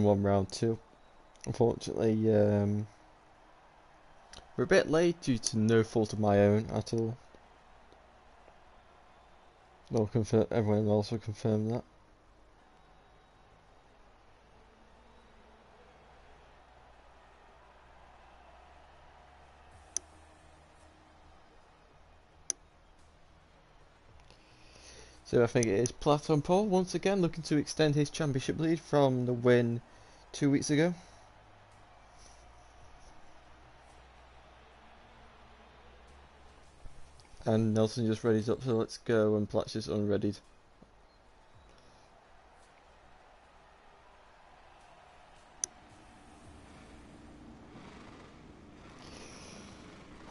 1 round 2. Unfortunately, we're a bit late due to no fault of my own at all. Everyone also confirmed that. So I think it is Platt on pole once again, looking to extend his championship lead from the win 2 weeks ago. And Nelson just readies up, so let's go, and Platt's just unreadied.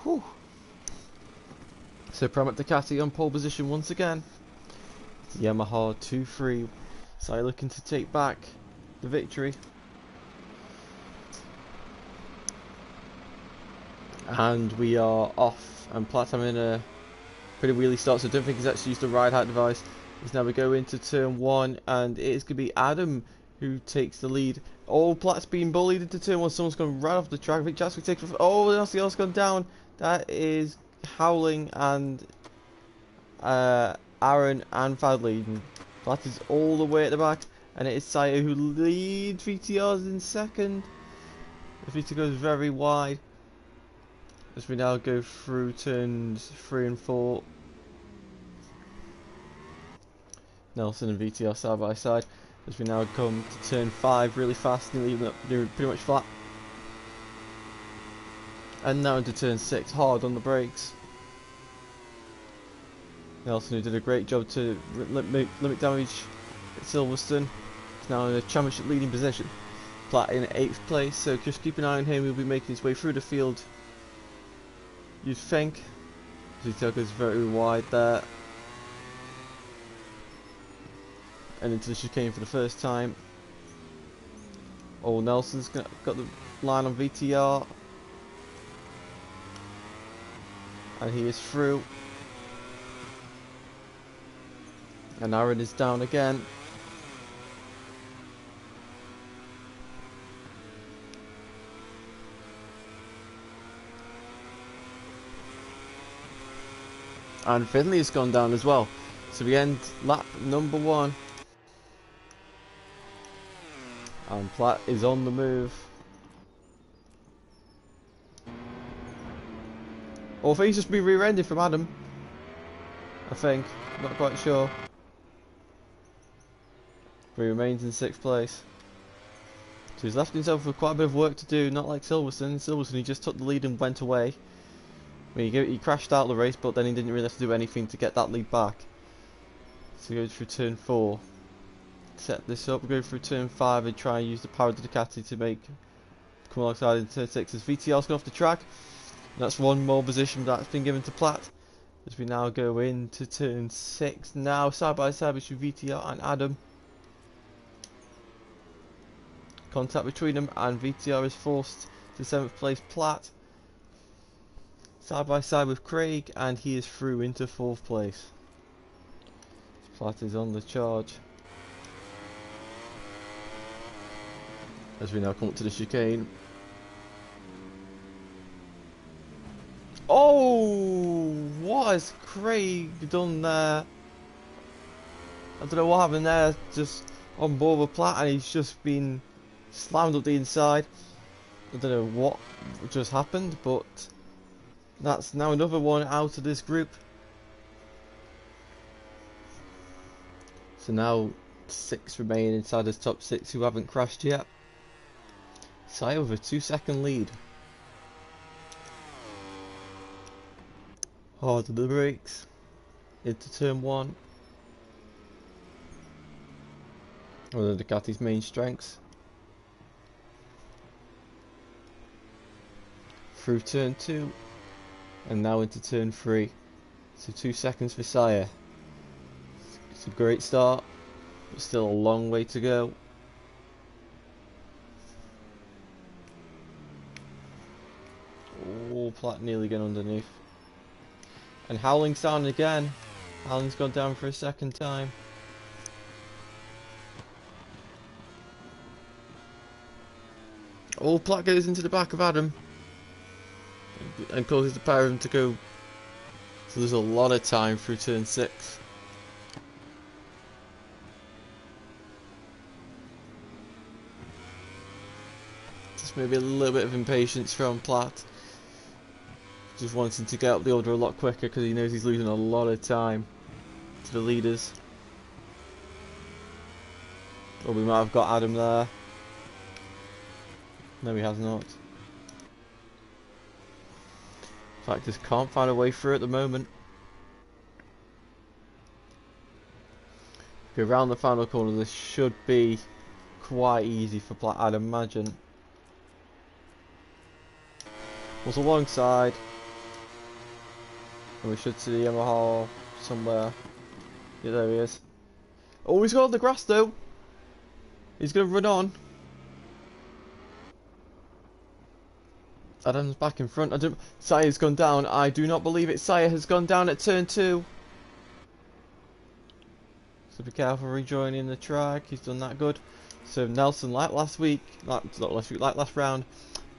Whew. So Pramac Ducati on pole position once again. Yamaha 2-3. So looking to take back the victory. And we are off, and Platt having a pretty wheelie start, so I don't think he's actually used the ride height device. As now we go into turn 1, and it is going to be Adam who takes the lead. Oh, Platt's being bullied into turn 1. Someone's gone right off the track. I think Jasper takes it. Oh, the else gone down. That is Howling and Aaron and Fadley. Platt is all the way at the back, and it is Saito who leads. VTR's in second. The VTR goes very wide as we now go through turns 3 and 4. Nelson and VTR side by side as we now come to turn 5 really fast, nearly pretty much flat. And now into turn 6, hard on the brakes. Nelson, who did a great job to limit damage at Silverstone, is now in a championship leading position. Platt in 8th place, so just keep an eye on him. He'll be making his way through the field, you'd think. VTR goes very wide there. And into the chicane for the first time. Oh, Nelson's got the line on VTR. And he is through. And Aaron is down again. And Finley has gone down as well. So we end lap number 1. And Platt is on the move. Or I think he's just been rear-ended from Adam. I think. Not quite sure. But he remains in 6th place. So he's left himself with quite a bit of work to do, not like Silverstone. Silverstone, he just took the lead and went away. I mean, he crashed out of the race, but then he didn't really have to do anything to get that lead back. So he goes through turn 4. Set this up, go through turn 5 and try and use the power of the Ducati to come alongside in turn 6 as VTR's gone off the track. And that's one more position that's been given to Platt as we now go into turn 6. Now side by side between VTR and Adam. Contact between them, and VTR is forced to 7th place. Platt side by side with Craig, and he is through into 4th place. Platt is on the charge as we now come up to the chicane. Oh, what has Craig done there? I don't know what happened there, just on board with Platt, and he's just been slammed up the inside. I don't know what just happened, but that's now another one out of this group. So now 6 remain inside this top 6 who haven't crashed yet. Saito with a 2-second lead. Hard on the brakes. Into turn 1. One of the Ducati's main strengths. Through turn 2. And now into turn 3. So 2 seconds for Sire. It's a great start, but still a long way to go. Oh, Platt nearly getting underneath. And Howling's down again. Howling's gone down for a second time. Oh, Platt goes into the back of Adam and causes the pair of them to go. So there's a lot of time through turn 6. Just maybe a little bit of impatience from Platt. Just wanting to get up the order a lot quicker because he knows he's losing a lot of time to the leaders. Or we might have got Adam there. No, he has not. In fact, just can't find a way through at the moment. Go around the final corner. This should be quite easy for Platt, I'd imagine. Was alongside. And we should see the Yamaha somewhere. Yeah, there he is. Oh, he's got on the grass though. He's going to run on. Adam's back in front. Saya's gone down. I do not believe it. Saya has gone down at turn 2. So be careful rejoining the track. He's done that good. So Nelson, like last round,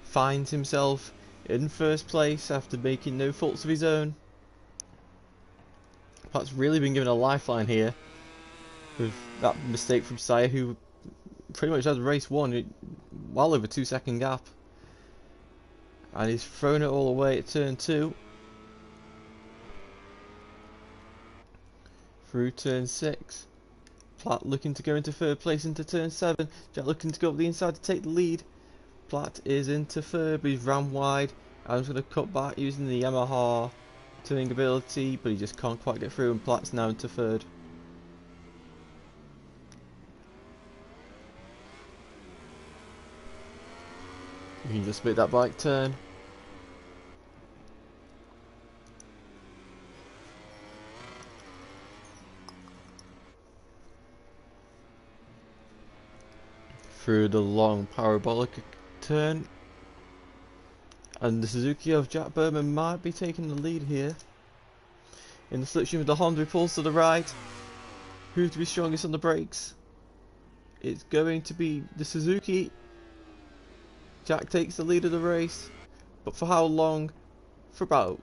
finds himself in first place after making no faults of his own. Pat's really been given a lifeline here with that mistake from Saya, who pretty much has race won, well over 2-second gap. And he's thrown it all away at turn 2. Through turn 6. Platt looking to go into third place into turn 7. Jack looking to go up the inside to take the lead. Platt is into third, but he's ran wide. Adam's going to cut back using the Yamaha turning ability, but he just can't quite get through, and Platt's now into third. You can just make that bike turn. Through the long parabolic turn. And the Suzuki of Jack Berman might be taking the lead here. In the slipstream of the Honda, pulls to the right. Who's to be strongest on the brakes? It's going to be the Suzuki. Jack takes the lead of the race. But for how long? For about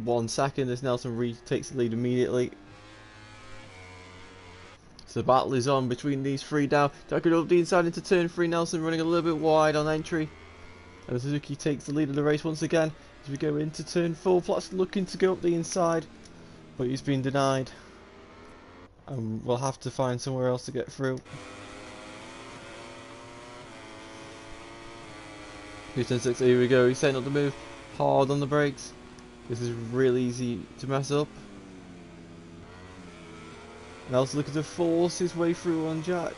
1 second as Nelson retakes the lead immediately. So the battle is on between these three now. Jack going up the inside into turn 3. Nelson running a little bit wide on entry. And the Suzuki takes the lead of the race once again as we go into turn 4. Platt's looking to go up the inside, but he's been denied. And we'll have to find somewhere else to get through. Turn 6, here we go. He's setting up the move. Hard on the brakes. This is really easy to mess up. Nelson looking to force his way through on Jack.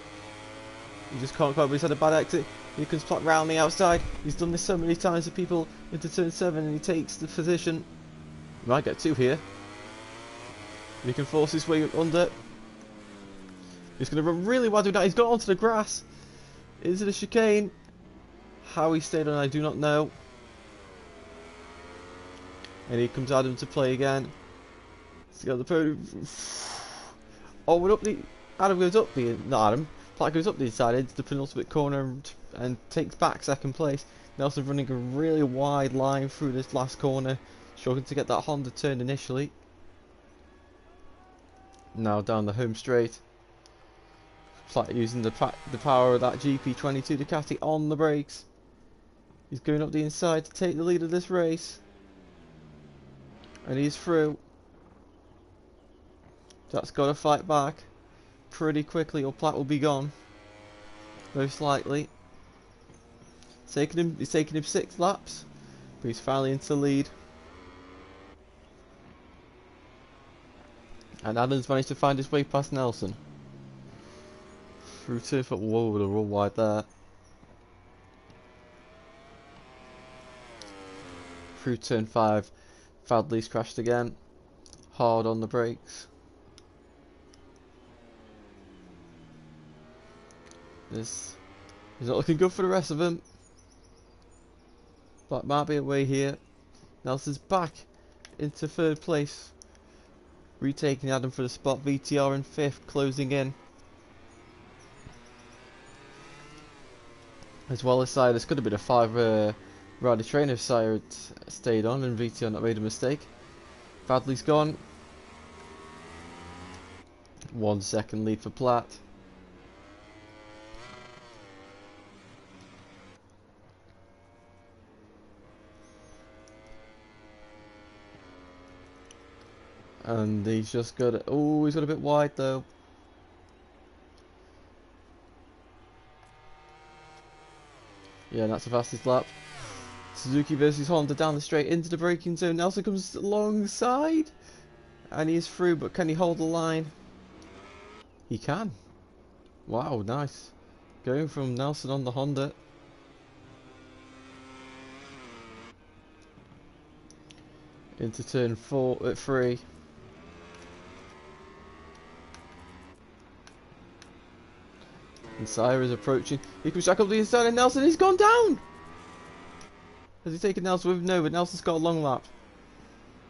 He just can't quite, but he's had a bad exit. Here comes Platt round the outside. He's done this so many times to people into turn 7, and he takes the position. He might get 2 here. He can force his way under. He's going to run really wide with that. He's got onto the grass. Into the chicane. How he stayed on, I do not know. And here comes Adam to play again. He's got the podium. Oh, we're up the. Adam goes up the. Not Adam. Platt goes up the inside into the penultimate corner and takes back second place. Nelson running a really wide line through this last corner, struggling to get that Honda turn initially. Now down the home straight. Platt using the power of that GP22 Ducati on the brakes. He's going up the inside to take the lead of this race. And he's through. Jack's got to fight back pretty quickly or Platt will be gone. Most likely. It's taking him 6 laps. But he's finally into the lead. And Adams managed to find his way past Nelson. Through 2 foot. Whoa, they're all wide there. Through turn 5. Fadley's crashed again. Hard on the brakes. This is not looking good for the rest of them. But might be a way here. Nelson's back into 3rd place. Retaking Adam for the spot. VTR in 5th, closing in. As well as Sire, this could have been a 5 rider train if Sire had stayed on and VTR not made a mistake. Bradley's gone. 1 second lead for Platt. And he's just got it. Oh, he's got a bit wide though. Yeah, and that's the fastest lap. Suzuki versus Honda down the straight into the braking zone. Nelson comes alongside. And he's through, but can he hold the line? He can. Wow, nice. Going from Nelson on the Honda. Into turn 3. And Sire is approaching. He comes back up the inside and Nelson, he's gone down! Has he taken Nelson with? No, but Nelson's got a long lap.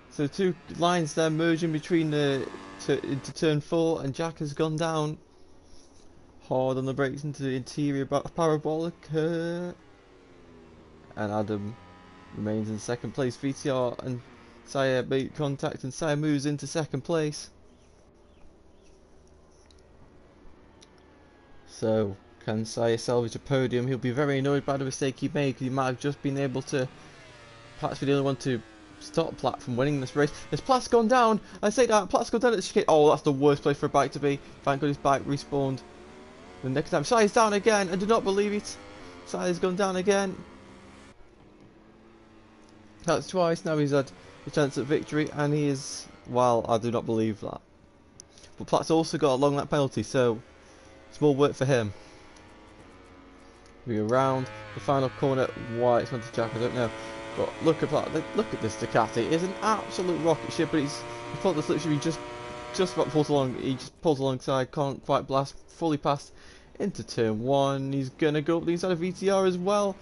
So 2 lines there merging between into turn 4, and Jack has gone down. Hard on the brakes into the interior parabolic. And Adam remains in second place. VTR and Sire make contact and Sire moves into second place. So, can Sire salvage a podium? He'll be very annoyed by the mistake he made, because he might have just been able to perhaps be the only one to stop Platt from winning this race. As Platt's gone down, I say that, Platt's gone down at the chicane. Oh, that's the worst place for a bike to be. Thank God his bike respawned. The next time, Sire's down again, I do not believe it. Sire's gone down again. That's twice, now he's had a chance at victory, and he is, well, I do not believe that. But Platt's also got a long lap penalty, so small work for him. We go round the final corner. Why it's not to Jack, I don't know. But look at that. Look at this Ducati. It's an absolute rocket ship. But he's pulled the slipstream. He just about pulls along. He just pulls alongside. Can't quite blast fully past into turn 1. He's gonna go up the inside of VTR as well.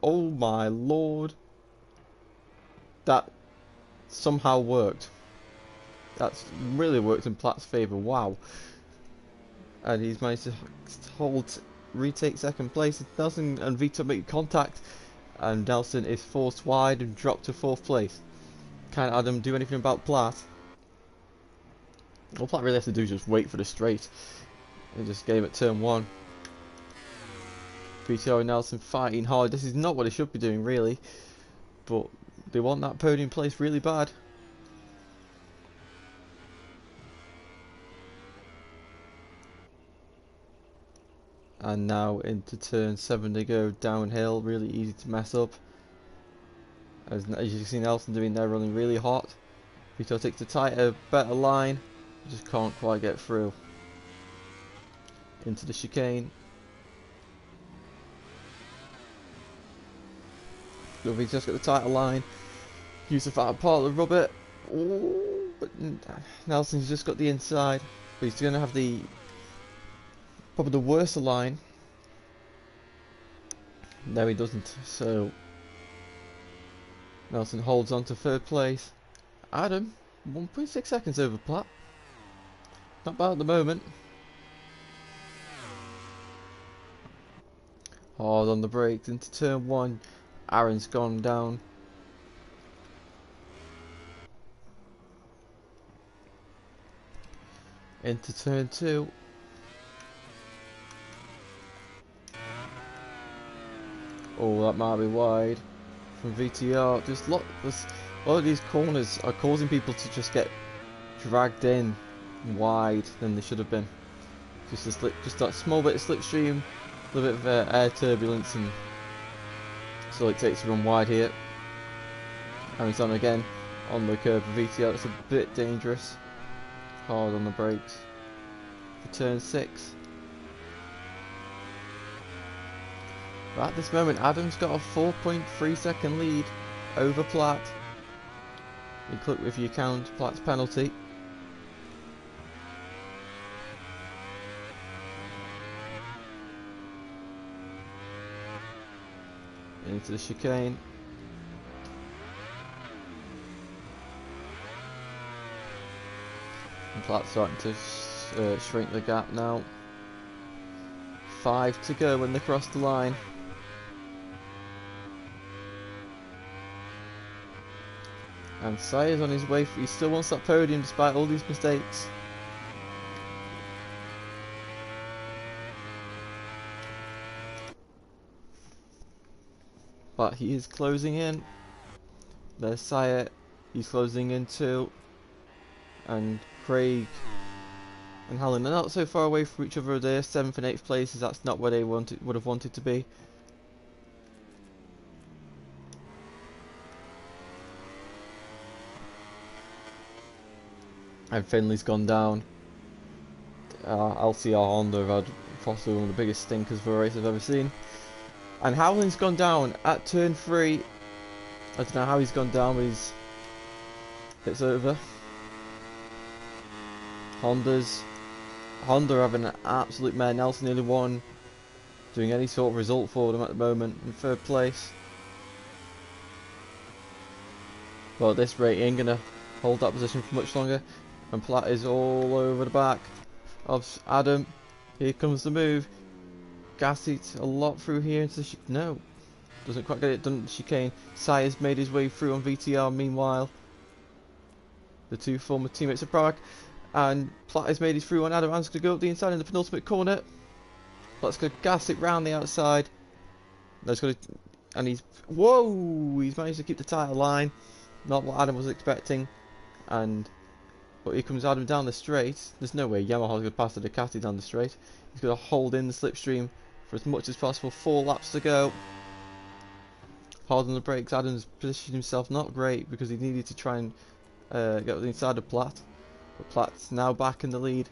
Oh my lord. That somehow worked. That's really worked in Platt's favour. Wow. And he's managed to retake second place. Nelson and Vito make contact, and Nelson is forced wide and dropped to 4th place. Can't Adam do anything about Platt? All Platt really has to do is just wait for the straight and just game at turn 1. Vito and Nelson fighting hard. This is not what they should be doing really, but they want that podium place really bad. And now into turn 7 they go downhill, really easy to mess up. As you can see Nelson doing there, running really hot. Vito takes a tighter, better line, just can't quite get through. Into the chicane. Vito's just got the tighter line, use the fatter part of the rubber. Ooh, but Nelson's just got the inside, but he's going to have probably the worst line. No, he doesn't. So Nelson holds on to 3rd place. Adam 1.6 seconds over Platt. Not bad at the moment. Hard on the brakes into turn 1. Aaron's gone down. Into turn 2. Oh, that might be wide from VTR. Just a lot of these corners are causing people to just get dragged in wide than they should have been. Just that small bit of slipstream, a little bit of air turbulence, and so it takes to run wide here. And it's on again on the curve of VTR. It's a bit dangerous. Hard on the brakes for turn 6. But at this moment, Adam's got a 4.3 second lead over Platt. You click if you count Platt's penalty. Into the chicane. And Platt's starting to shrink the gap now. 5 to go when they cross the line. And Saya's on his way, he still wants that podium despite all these mistakes. But he is closing in. There's Saya, he's closing in too. And Craig and Hallen are not so far away from each other. They're 7th and 8th places, that's not where they would have wanted to be. And Finley's gone down. LCR Honda have had possibly one of the biggest stinkers for a race I've ever seen. And Howland's gone down at turn 3. I don't know how he's gone down, but it's over. Honda having an absolute mare. Nelson nearly won, doing any sort of result for them at the moment in 3rd place. But this rate ain't gonna hold that position for much longer. And Platt is all over the back of Adam. Here comes the move. Gassit a lot through here into the no, doesn't quite get it done. Chicane. Saya's made his way through on VTR. Meanwhile, the two former teammates of Prague, and Platt has made his through on Adam. Adam's going to go up the inside in the penultimate corner. Platt's going to gas it round the outside. That's going to, and he's he's managed to keep the title line. Not what Adam was expecting, but here comes Adam down the straight. There's no way Yamaha's going to pass the Ducati down the straight. He's going to hold in the slipstream for as much as possible. 4 laps to go. Hard on the brakes. Adams positioned himself not great because he needed to try and get the inside of Platt. But Platt's now back in the lead.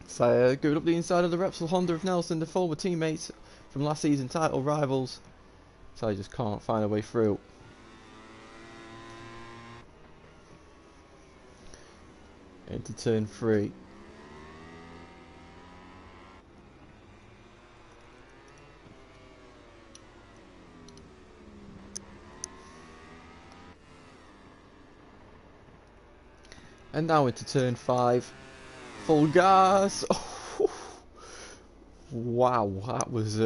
So going up the inside of the Repsol Honda of Nelson, the former teammates from last season, title rivals. So he just can't find a way through. Into turn 3. And now into turn 5. Full gas. Oh, wow, that was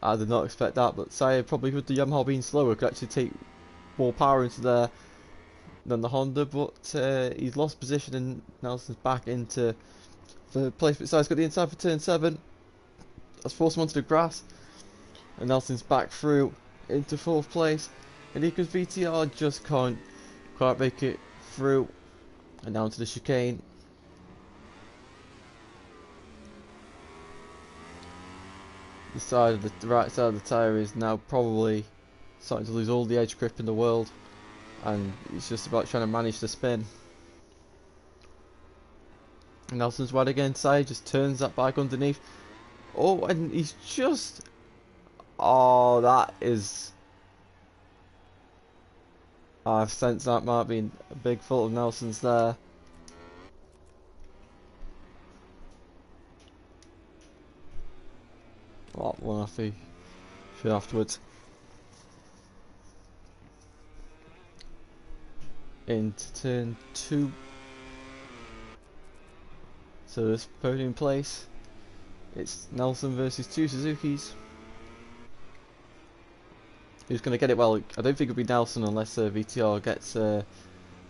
I did not expect that, but Saya probably with the Yamaha being slower could actually take more power into there than the Honda, but he's lost position and Nelson's back into the place. But Saya's got the inside for turn 7. That's forced him onto the grass, and Nelson's back through into 4th place. And here comes VTR, just can't make it through, and down to the chicane. The right side of the tyre is now probably starting to lose all the edge grip in the world, and it's just about trying to manage the spin. And Nelson's wide again. Saya just turns that bike underneath. Oh, and he's just, oh, that is, I've sensed that might be a big fault of Nelson's there. Well, one off the should afterwards. Into turn 2. So this podium place, it's Nelson versus 2 Suzukis. Who's going to get it? Well, I don't think it'll be Nelson unless VTR gets a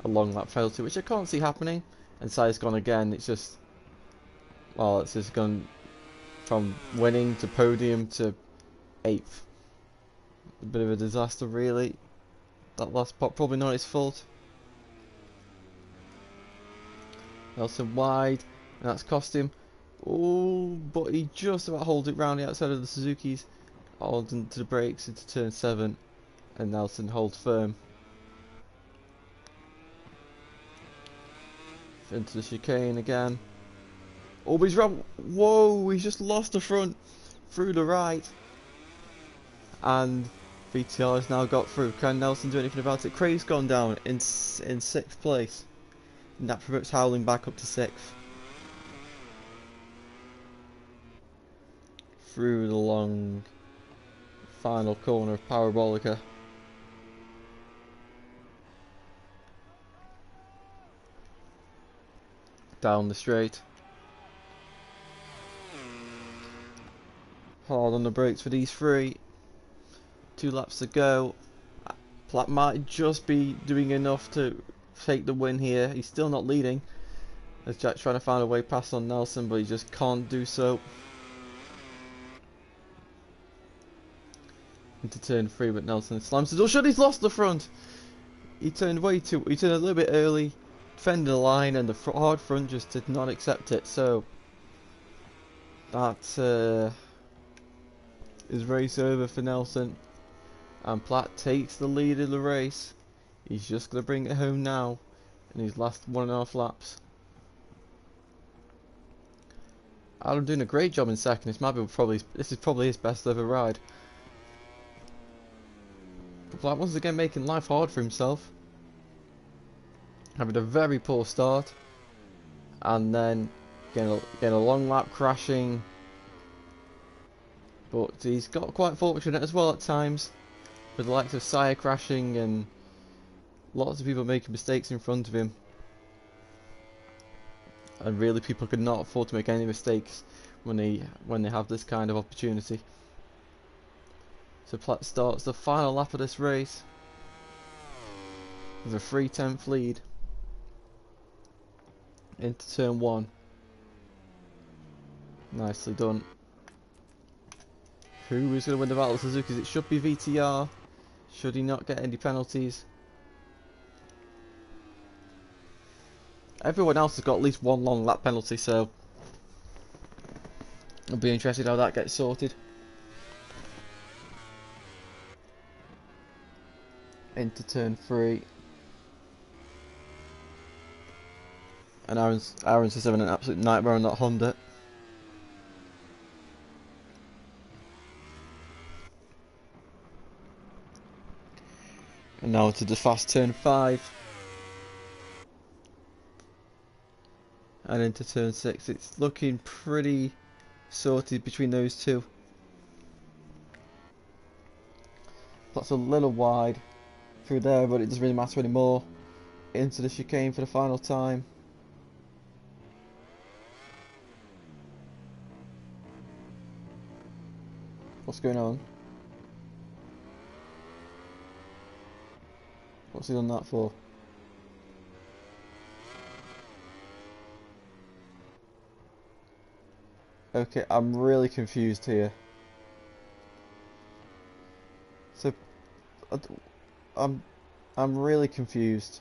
long lap penalty, which I can't see happening. And Saya's gone again. It's just, well, it's just gone from winning to podium to 8th. A bit of a disaster, really. That last pot probably not his fault. Nelson wide, and that's cost him. Oh, but he just about holds it round the outside of the Suzukis. Holds into the brakes into turn 7, and Nelson holds firm. Into the chicane again. Oh, but he's round. Whoa, he's just lost the front through the right. And VTR has now got through. Can Nelson do anything about it? Craig's gone down in 6th place. And that promotes Howling back up to 6th. Through the long final corner of Parabolica. Down the straight. Hard on the brakes for these three. 2 laps to go. Platt might just be doing enough to take the win here. He's still not leading, as Jack's trying to find a way past on Nelson, but he just can't do so. Into turn 3, but Nelson slams the door shut. He's lost the front. He turned a little bit early, defended the line, and the hard front just did not accept it. So that is race over for Nelson, and Platt takes the lead of the race. He's just going to bring it home now in his last 1.5 laps. Adam doing a great job in second. This is probably his best ever ride. But Platt once again making life hard for himself, having a very poor start, and then getting a long lap crashing. But he's got quite fortunate as well at times, with the likes of Sire crashing and lots of people making mistakes in front of him. And really, people could not afford to make any mistakes when they have this kind of opportunity. So Platt starts the final lap of this race with a 3/10 lead into turn 1. Nicely done. Who is going to win the battle of Suzuki's? It should be VTR. Should he not get any penalties? Everyone else has got at least 1 long lap penalty, so I'll be interested how that gets sorted. Into turn 3. And Aaron's just having an absolute nightmare on that Honda. And now to the fast turn 5. And into turn 6. It's looking pretty sorted between those two. That's a little wide through there, but it doesn't really matter anymore. Into the chicane for the final time. What's going on? What's he done that for? Okay, I'm really confused here. So, I'm really confused.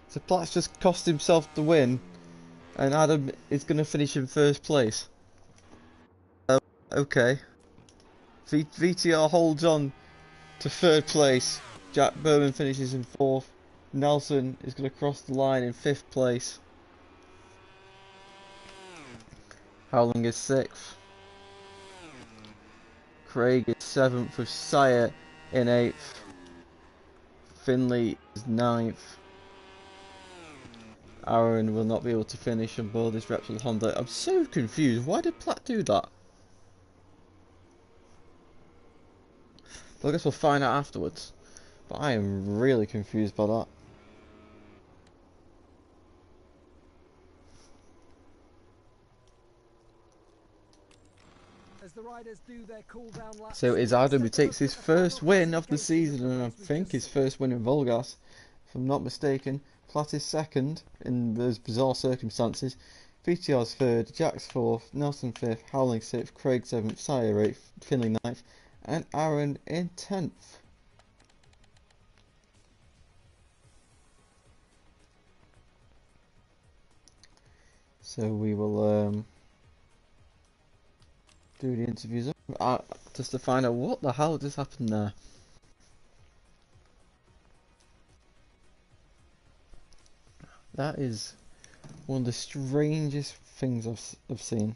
So Platt's just cost himself the win, and Adam is going to finish in first place. Okay. VTR holds on to third place. Jack Berman finishes in 4th. Nelson is going to cross the line in 5th place. Howling is 6th. Craig is 7th with Sire in 8th. Finley is 9th. Aaron will not be able to finish on board this Repsol Honda. I'm so confused. Why did Platt do that? Well, I guess we'll find out afterwards. But I am really confused by that. As the riders do their cool down laps, so it's Adam who takes his first win of the season, and I think his first win in VollGass, if I'm not mistaken. Platt is 2nd in those bizarre circumstances. VTR's 3rd, Jack's 4th, Nelson 5th, Howling 6th, Craig 7th, Sire 8th, Finley 9th, and Aaron in 10th. So we will do the interviews just to find out what the hell just happened there. That is one of the strangest things I've seen.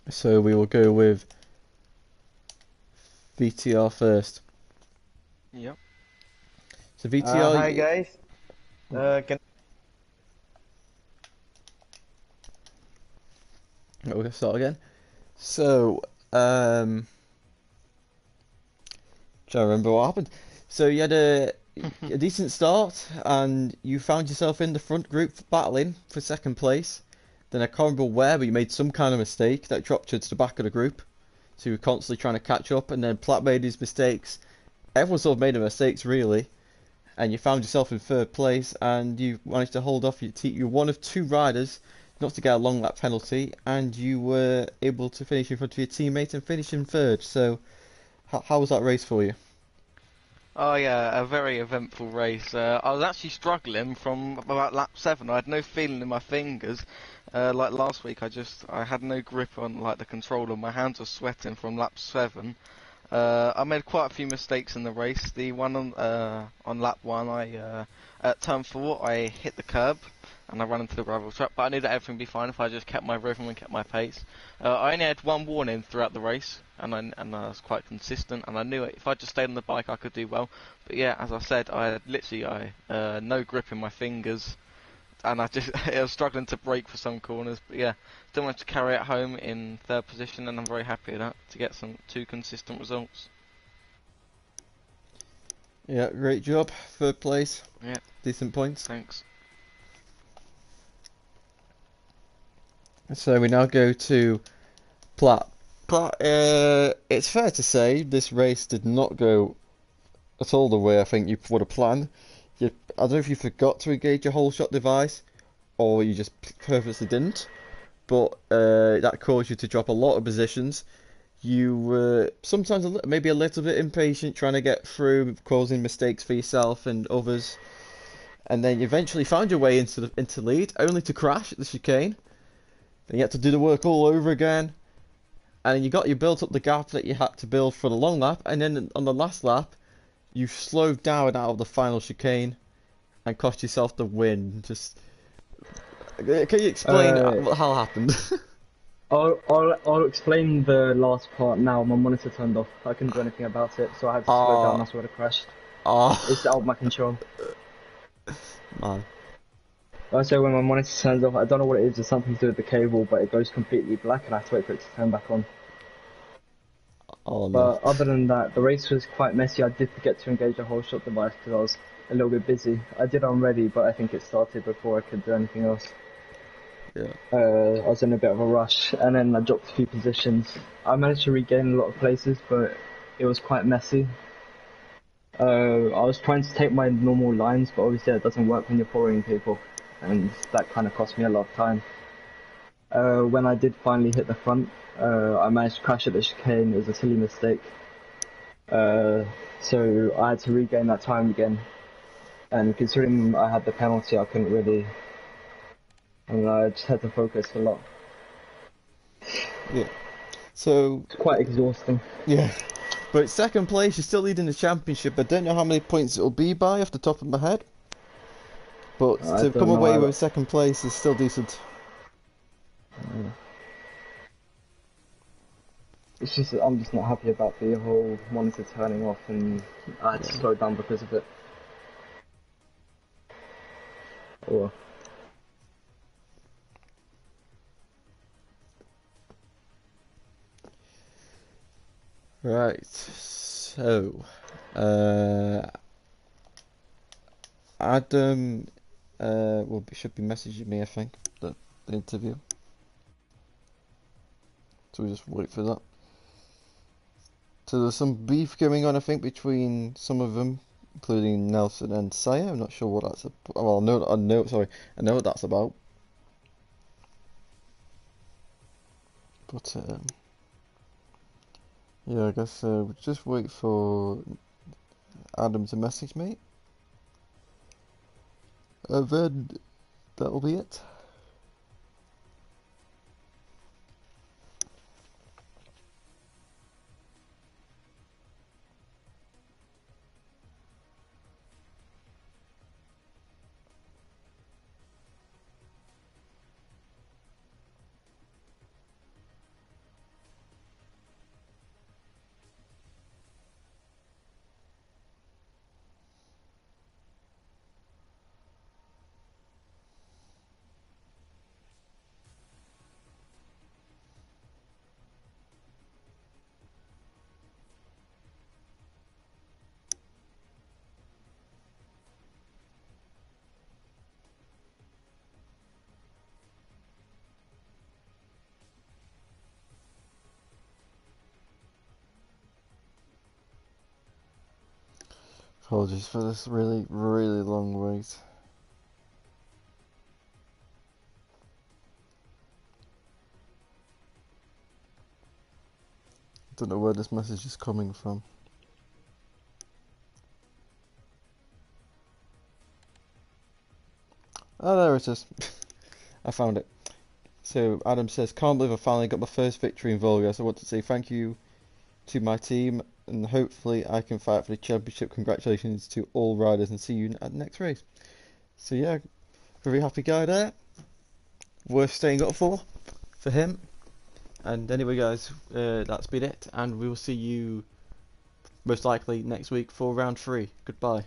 So we will go with VTR first. Yep. So VTR. Hi guys. We'll start again. So, trying to remember what happened. So you had a decent start, and you found yourself in the front group battling for second place. Then I can't remember where, but you made some kind of mistake that dropped you to the back of the group. So you were constantly trying to catch up, and then Platt made his mistakes. Everyone sort of made their mistakes really, and you found yourself in third place, and you managed to hold off your team. You're one of two riders not to get a long lap penalty, and you were able to finish in front of your teammate and finish in third. So how was that race for you? Oh yeah, a very eventful race. I was actually struggling from about lap 7. I had no feeling in my fingers. Like last week, I had no grip on like the controller. My hands were sweating from lap 7. I made quite a few mistakes in the race. The one on lap 1, at turn 4, I hit the curb and I ran into the gravel trap. But I knew that everything would be fine if I just kept my rhythm and kept my pace. I only had one warning throughout the race, and I was quite consistent. And I knew if I just stayed on the bike, I could do well. But yeah, as I said, I had literally no grip in my fingers, and I was struggling to brake for some corners. But yeah, still managed to carry it home in third position, and I'm very happy with that to get two consistent results. Yeah, great job. Third place. Yeah, Decent points. thanks. So we now go to Platt. Platt, it's fair to say this race did not go at all the way I think you would have planned. I don't know if you forgot to engage your whole shot device or you just purposely didn't, but that caused you to drop a lot of positions. You were sometimes maybe a little bit impatient trying to get through, causing mistakes for yourself and others, and then you eventually found your way into lead, only to crash at the chicane. Then you had to do the work all over again, and you built up the gap that you had to build for the long lap, and then on the last lap, you slowed down out of the final chicane and cost yourself the win. Just can you explain how it happened? I'll explain the last part now. My monitor turned off. I couldn't do anything about it, so I had to slow down. That's where it crashed. It's out of my control. Man. Also, when my monitor turns off, I don't know what it is. There's something to do with the cable, but it goes completely black, and I have to wait for it to turn back on. Oh no. But other than that, the race was quite messy. I did forget to engage the whole shot device because I was a little bit busy. I did unready, but I think it started before I could do anything else. Yeah. I was in a bit of a rush, and then I dropped a few positions. I managed to regain a lot of places, but it was quite messy. I was trying to take my normal lines, but obviously it doesn't work when you're following people, and that kind of cost me a lot of time. When I did finally hit the front, I managed to crash at the chicane. It was a silly mistake. So I had to regain that time again, and considering I had the penalty, I couldn't really, and I just had to focus a lot. Yeah. So It's quite exhausting. yeah. But second place, you're still leading the championship. I don't know how many points it'll be by off the top of my head. But I to don't come know. away with second place is still decent. It's just I'm just not happy about the whole monitor turning off, and I had to slow down because of it. Or Right. So, Adam, should be messaging me, I think, the interview. So we just wait for that. So there's some beef going on, I think, between some of them, including Nelson and Saya. I'm not sure what that's about. Well, I know what that's about. But yeah, I guess we'll just wait for Adam to message me, and then that'll be it. Apologies for this really, really long wait. Don't know where this message is coming from. Oh, there it is. I found it. So Adam says, can't believe I finally got my first victory in VollGazzRacing. I want to say thank you to my team, and hopefully I can fight for the championship. Congratulations to all riders, and see you at the next race. So yeah, very happy guy there. Worth staying up for him. And anyway guys, that's been it, and we will see you most likely next week for round 3. Goodbye.